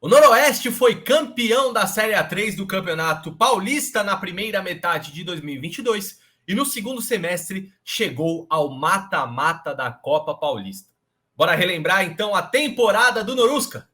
O Noroeste foi campeão da Série A3 do Campeonato Paulista na primeira metade de 2022 e no segundo semestre chegou ao mata-mata da Copa Paulista. Bora relembrar então a temporada do Norusca.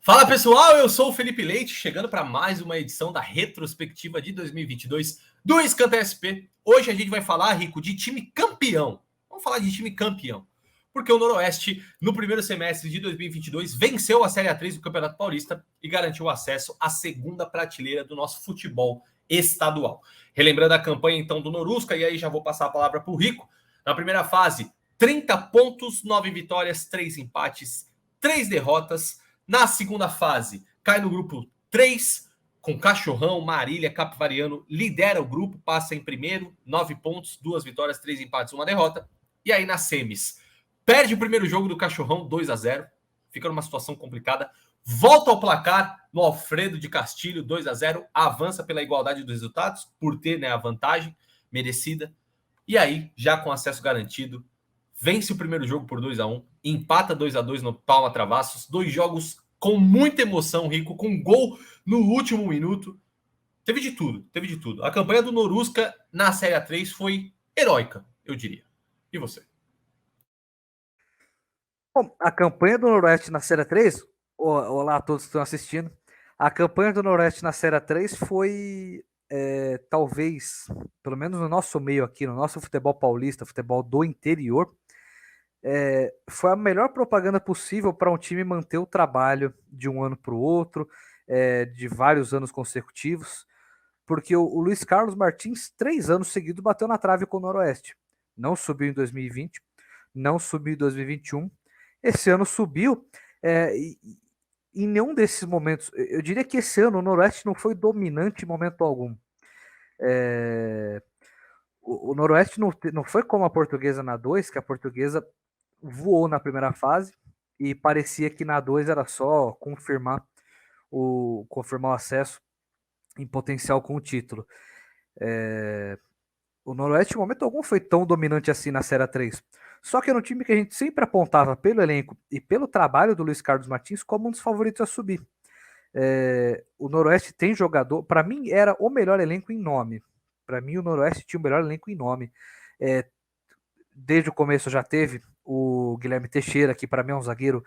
Fala pessoal, eu sou o Felipe Leite, chegando para mais uma edição da retrospectiva de 2022 do Escanteio SP. Hoje a gente vai falar, Rico, de time campeão. Vamos falar de time campeão. Porque o Noroeste, no primeiro semestre de 2022, venceu a Série A3 do Campeonato Paulista e garantiu acesso à segunda prateleira do nosso futebol estadual. Relembrando a campanha, então, do Norusca, e aí já vou passar a palavra para o Rico. Na primeira fase, 30 pontos, 9 vitórias, 3 empates, 3 derrotas. Na segunda fase, cai no grupo 3, com Cachorrão, Marília, Capivariano, lidera o grupo, passa em primeiro, 9 pontos, 2 vitórias, 3 empates, 1 derrota. E aí nas semis, perde o primeiro jogo do Cachorrão, 2-0, fica numa situação complicada, volta ao placar no Alfredo de Castilho, 2-0, avança pela igualdade dos resultados, por ter a vantagem merecida, e aí, já com acesso garantido, vence o primeiro jogo por 2-1, empata 2-2 no Palma Travassos, 2 jogos com muita emoção, Rico, com gol no último minuto, teve de tudo. A campanha do Norusca na Série A3 foi heróica, eu diria. E você? Bom, a campanha do Noroeste na Série 3, olá a todos que estão assistindo, a campanha do Noroeste na Série 3 foi, talvez, pelo menos no nosso meio aqui, no nosso futebol paulista, futebol do interior, foi a melhor propaganda possível para um time manter o trabalho de um ano para o outro, de vários anos consecutivos, porque o Luiz Carlos Martins, 3 anos seguidos, bateu na trave com o Noroeste. Não subiu em 2020, não subiu em 2021, esse ano subiu, e em nenhum desses momentos, eu diria que esse ano o Noroeste não foi dominante em momento algum. O Noroeste não foi como a Portuguesa na 2, que a Portuguesa voou na primeira fase e parecia que na 2 era só confirmar o acesso em potencial com o título. O Noroeste, em momento algum, foi tão dominante assim na Série 3. Só que era um time que a gente sempre apontava pelo elenco e pelo trabalho do Luiz Carlos Martins como um dos favoritos a subir. O Noroeste tem jogador, para mim era o melhor elenco em nome. Para mim o Noroeste tinha o melhor elenco em nome. Desde o começo já teve o Guilherme Teixeira, que para mim é um zagueiro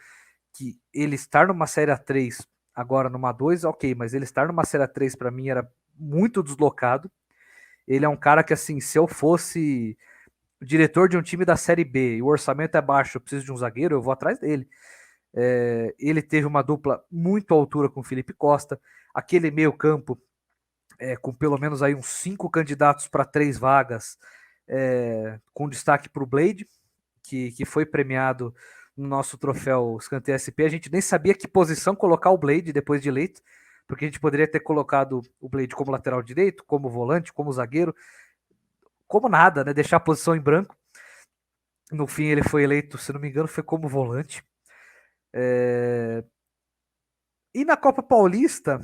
que ele estar numa Série A3, agora numa 2, ok, mas ele estar numa Série A3 para mim era muito deslocado. Ele é um cara que, assim, se eu fosse diretor de um time da Série B e o orçamento é baixo, eu preciso de um zagueiro, eu vou atrás dele. Ele teve uma dupla muito à altura com o Felipe Costa, aquele meio campo com pelo menos aí uns 5 candidatos para 3 vagas, com destaque para o Blade, que foi premiado no nosso troféu Escanteio SP. A gente nem sabia que posição colocar o Blade depois de eleito, porque a gente poderia ter colocado o Blade como lateral direito, como volante, como zagueiro, como nada, né? Deixar a posição em branco. No fim ele foi eleito, se não me engano, foi como volante. E na Copa Paulista,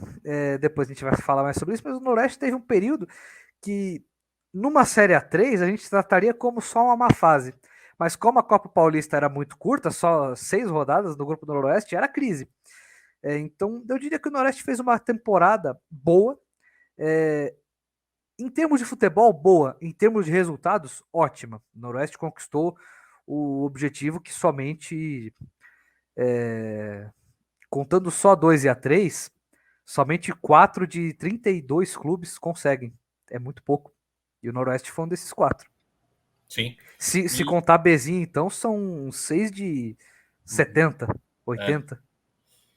depois a gente vai falar mais sobre isso, mas o Noroeste teve um período que, numa Série A3, a gente trataria como só uma má fase. Mas como a Copa Paulista era muito curta, só 6 rodadas do grupo do Noroeste, era crise. Então, eu diria que o Noroeste fez uma temporada boa. Em termos de futebol, boa. Em termos de resultados, ótima. O Noroeste conquistou o objetivo que somente, contando só 2 e A3, somente 4 de 32 clubes conseguem. É muito pouco. E o Noroeste foi um desses 4. Sim. Se contar Bezinho, então, são 6 de 70, 80.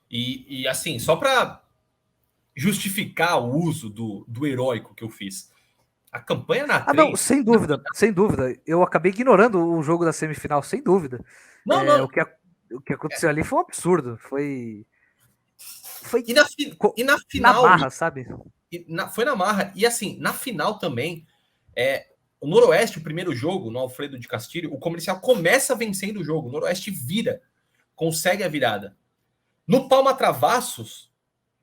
E assim, só para justificar o uso do heróico que eu fiz. A campanha na 3... Não, sem dúvida, sem dúvida. Eu acabei ignorando o jogo da semifinal, sem dúvida. Não. O que aconteceu ali foi um absurdo. Foi E na na final... marra, sabe? Foi na marra. E assim, na final também, o Noroeste, o primeiro jogo, no Alfredo de Castilho, o Comercial começa vencendo o jogo. O Noroeste vira, consegue a virada. No Palma Travassos,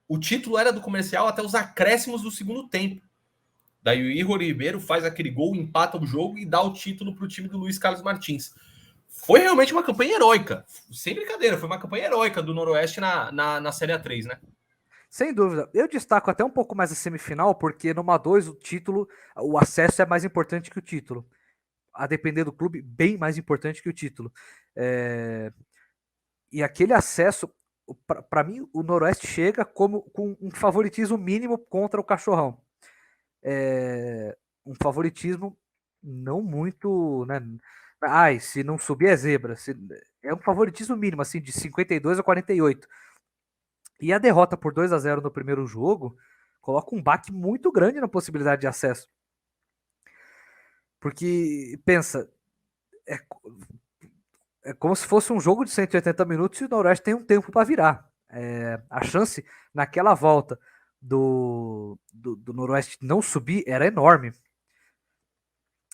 o título era do Comercial até os acréscimos do segundo tempo. Daí o Igor Ribeiro faz aquele gol, empata o jogo e dá o título para o time do Luiz Carlos Martins. Foi realmente uma campanha heróica. Sem brincadeira, foi uma campanha heróica do Noroeste na Série A3, né? Sem dúvida. Eu destaco até um pouco mais a semifinal, porque numa 2 o título, o acesso é mais importante que o título. A depender do clube, bem mais importante que o título. E aquele acesso, para mim, o Noroeste chega como com um favoritismo mínimo contra o Cachorrão. Um favoritismo não muito, né? Ai, se não subir é zebra. É um favoritismo mínimo, assim, de 52 a 48. E a derrota por 2-0 no primeiro jogo coloca um baque muito grande na possibilidade de acesso. Porque, pensa, é, é como se fosse um jogo de 180 minutos e o Noroeste tem um tempo para virar. A chance naquela volta do Noroeste não subir era enorme.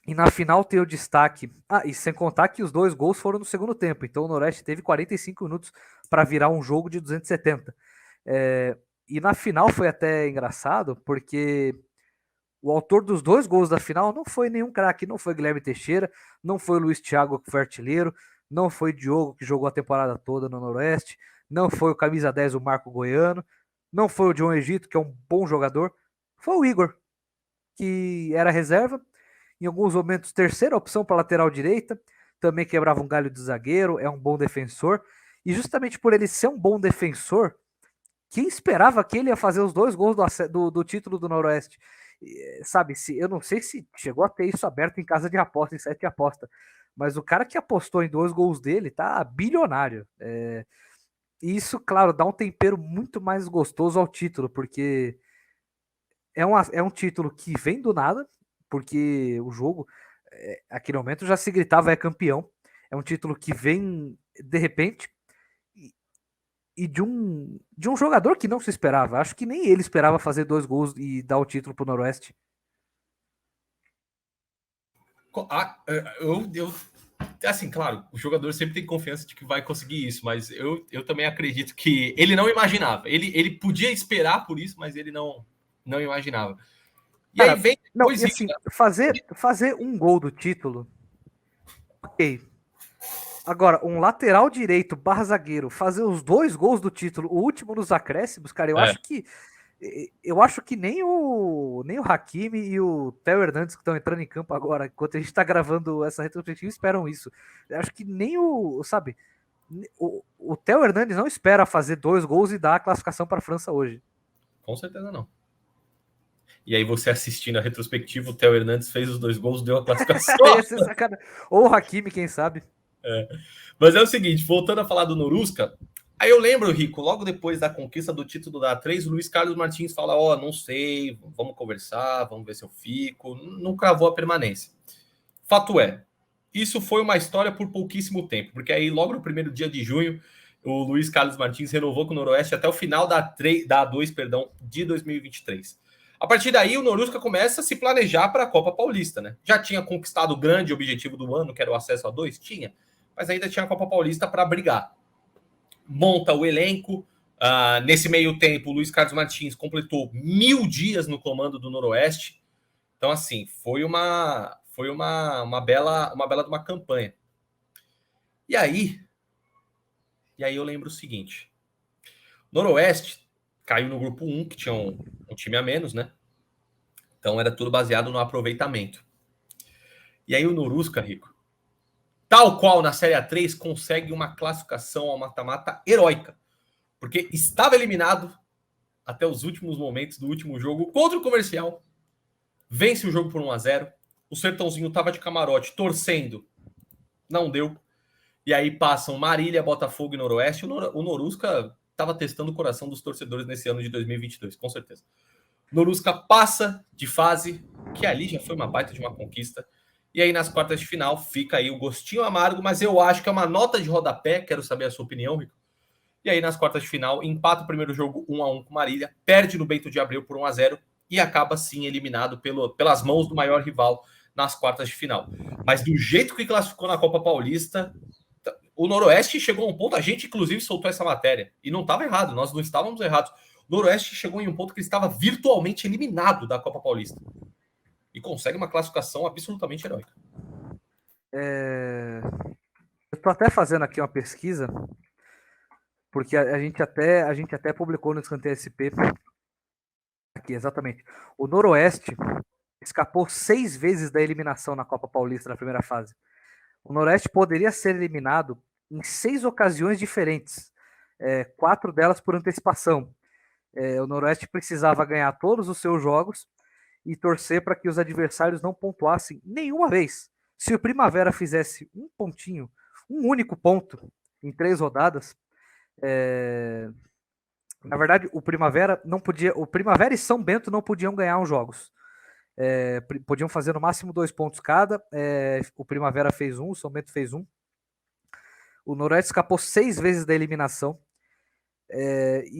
E na final tem o destaque. E sem contar que os 2 gols foram no segundo tempo. Então o Noroeste teve 45 minutos para virar um jogo de 270. E na final foi até engraçado, porque o autor dos 2 gols da final não foi nenhum craque, não foi Guilherme Teixeira, não foi o Luiz Thiago, que foi artilheiro, não foi Diogo, que jogou a temporada toda no Noroeste, não foi o camisa 10, o Marco Goiano, não foi o João Egito, que é um bom jogador, foi o Igor, que era reserva, em alguns momentos terceira opção para lateral direita, também quebrava um galho de zagueiro, é um bom defensor, e justamente por ele ser um bom defensor, quem esperava que ele ia fazer os 2 gols do título do Noroeste? Sabe, eu não sei se chegou a ter isso aberto em casa de aposta, em site de aposta, mas o cara que apostou em 2 gols dele tá bilionário. E isso, claro, dá um tempero muito mais gostoso ao título, porque é um título que vem do nada, porque o jogo, aquele momento já se gritava é campeão. É um título que vem de repente e de um jogador que não se esperava. Acho que nem ele esperava fazer 2 gols e dar o título pro Noroeste. Assim, claro, o jogador sempre tem confiança de que vai conseguir isso, mas eu também acredito que ele não imaginava. Ele podia esperar por isso, mas ele não imaginava. E aí Cara, vem não, depois e isso, assim, né? fazer um gol do título, ok. Agora, um lateral direito barra zagueiro fazer os 2 gols do título, o último nos acréscimos, cara, É, eu acho que nem o Hakimi e o Theo Hernandes que estão entrando em campo agora, enquanto a gente tá gravando essa retrospectiva, esperam isso. Eu acho que nem sabe, o Theo Hernandes não espera fazer 2 gols e dar a classificação para a França hoje. com certeza não. E aí você assistindo a retrospectiva, o Theo Hernandes fez os 2 gols, deu a classificação. Ia ser sacanagem. Ou o Hakimi, quem sabe. Mas é o seguinte, voltando a falar do Norusca, aí eu lembro, Rico, logo depois da conquista do título da A3, o Luiz Carlos Martins fala, não sei, vamos conversar, vamos ver se eu fico. Não cravou a permanência. Fato é, isso foi uma história por pouquíssimo tempo, porque aí logo no primeiro dia de junho, o Luiz Carlos Martins renovou com o Noroeste até o final da A2, de 2023. A partir daí, o Norusca começa a se planejar para a Copa Paulista, né? Já tinha conquistado o grande objetivo do ano, que era o acesso a 2? Tinha, mas ainda tinha a Copa Paulista para brigar. Monta o elenco. Nesse meio tempo, o Luiz Carlos Martins completou 1000 dias no comando do Noroeste. Então, assim, foi uma bela de uma campanha. E aí eu lembro o seguinte: Noroeste caiu no grupo 1, que tinha um time a menos, né? Então era tudo baseado no aproveitamento. E aí o Norusca, Rico, tal qual na Série A3, consegue uma classificação ao mata-mata heróica, porque estava eliminado até os últimos momentos do último jogo contra o Comercial, vence o jogo por 1-0, o Sertãozinho estava de camarote torcendo, não deu, e aí passam Marília, Botafogo e Noroeste. O Norusca estava testando o coração dos torcedores nesse ano de 2022, com certeza. Norusca passa de fase, que ali já foi uma baita de uma conquista. E aí nas quartas de final fica aí o gostinho amargo, mas eu acho que é uma nota de rodapé, quero saber a sua opinião, Rico. E aí nas quartas de final, empata o primeiro jogo 1-1 com Marília, perde no Bento de Abreu por 1-0 e acaba sim eliminado pelas mãos do maior rival nas quartas de final. Mas do jeito que classificou na Copa Paulista, o Noroeste chegou a um ponto, a gente inclusive soltou essa matéria, e não estava errado, nós não estávamos errados. O Noroeste chegou em um ponto que ele estava virtualmente eliminado da Copa Paulista. E consegue uma classificação absolutamente heróica. Eu estou até fazendo aqui uma pesquisa, porque a gente até publicou no Escanteio SP, aqui, exatamente. O Noroeste escapou 6 vezes da eliminação na Copa Paulista na primeira fase. O Noroeste poderia ser eliminado em 6 ocasiões diferentes, 4 delas por antecipação. O Noroeste precisava ganhar todos os seus jogos e torcer para que os adversários não pontuassem nenhuma vez. Se o Primavera fizesse um pontinho, um único ponto em 3 rodadas, na verdade o Primavera não podia, o Primavera e São Bento não podiam ganhar os jogos. Podiam fazer no máximo 2 pontos cada. O Primavera fez 1, o São Bento fez 1. O Noroeste escapou 6 vezes da eliminação. E